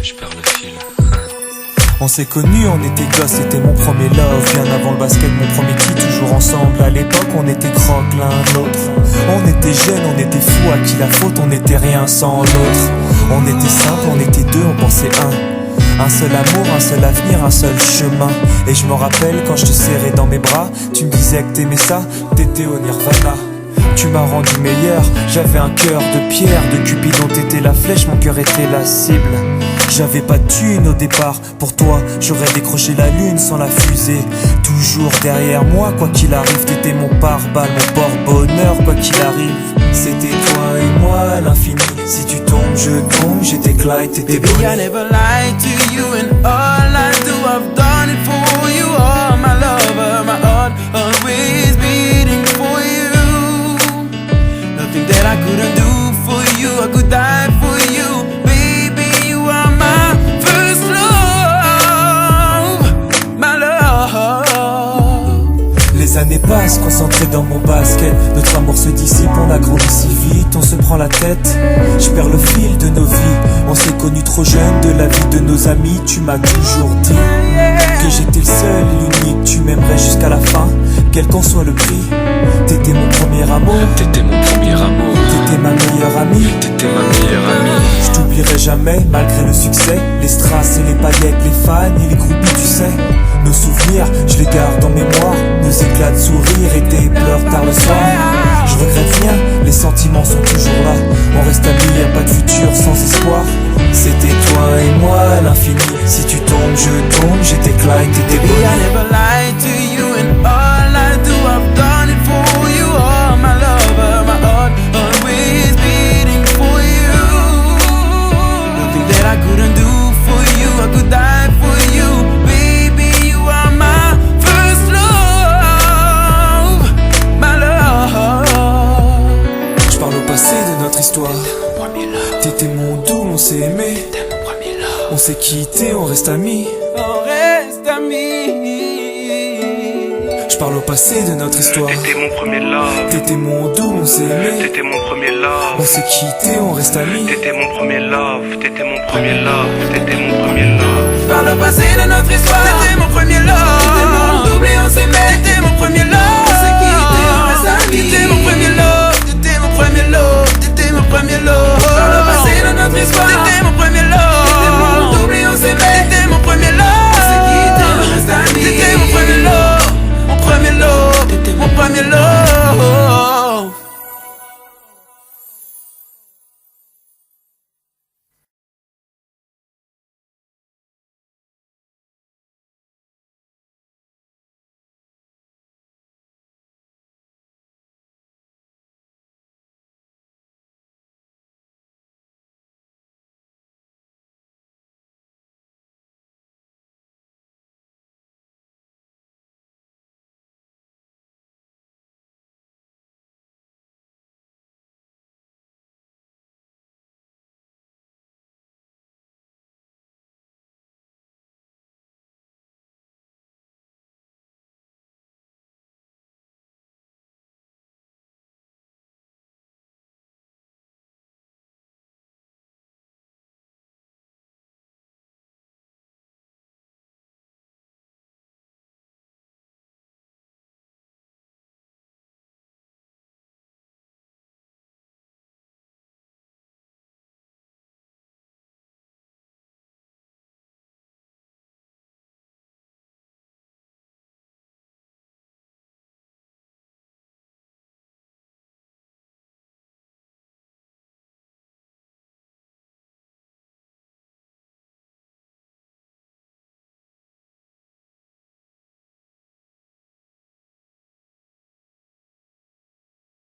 je perds le fil. On s'est connus, on était gosses, c'était mon premier love. Bien avant le basket, mon premier qui toujours ensemble. À l'époque, on était croque l'un l'autre. On était jeunes, on était fous, à qui la faute, on n'était rien sans l'autre. On était simple, on était deux, on pensait un seul amour, un seul avenir, un seul chemin. Et je me rappelle quand je te serrais dans mes bras, tu me disais que t'aimais ça, t'étais au Nirvana. Tu m'as rendu meilleur, j'avais un cœur de pierre. De Cupidon t'étais la flèche, mon cœur était la cible. J'avais pas de thune au départ, pour toi j'aurais décroché la lune sans la fusée. Toujours derrière moi, quoi qu'il arrive, t'étais mon pare-balles, mon porte-bonheur, quoi qu'il arrive. C'était toi et moi à l'infini. Si tu tombes, je tombe, j'étais Clyde, t'étais Baby, I never lied to you, and all I do, I've done it for you. Oh, my lover, my heart always beating for you. Nothing that I couldn't do for you, I could die for you. Baby, you are my first love, my love. Les années passent, concentrées dans mon basket. Notre amour se dissipe, on a grandi si vite, on se prend la tête. Je perds le fil de nos vies. On s'est connus trop jeunes, de la vie de nos amis. Tu m'as toujours dit que j'étais le seul et l'unique. Tu m'aimerais jusqu'à la fin, quel qu'en soit le prix. T'étais mon premier amour, T'étais mon premier amour, t'étais ma meilleure amie. t'étais ma meilleure amie. Je t'oublierai jamais, malgré le succès. Les strass et les paillettes, les fans et les groupies, tu sais. Nos souvenirs, je les garde en mémoire. Nos éclats de sourire et tes pleurs tard le soir. Je regrette rien, les sentiments sont toujours là. On reste amis, y'a pas de futur sans espoir. C'était toi et moi à l'infini. Si tu tombes, je tombe, j'étais Clyde, t'étais Baby, I Bonnie. never lied to you, and all I do, I've done it for you. Oh, my lover, my heart always beating for you. Nothing that I couldn't do for you, I could die for you. Baby, you are my first love, my love. Je parle au passé de notre histoire. T'étais mon doux, on s'est aimé. On s'est quitté, on reste amis. On reste amis. Je parle au passé de notre histoire. T'étais mon premier love, T'étais mon doux, on s'est aimé. t'étais mon premier love. On s'est quitté, on reste amis. T'étais mon premier love, t'étais mon premier love, t'étais mon premier love. Par le passé de notre histoire, t'étais mon premier love. T'étais mon double et on s'aimait. T'étais mon premier love. On s'est quitté, on reste amis. T'étais mon premier love. T'étais mon premier love. T'étais mon premier love. Par le passé de notre histoire, t'étais mon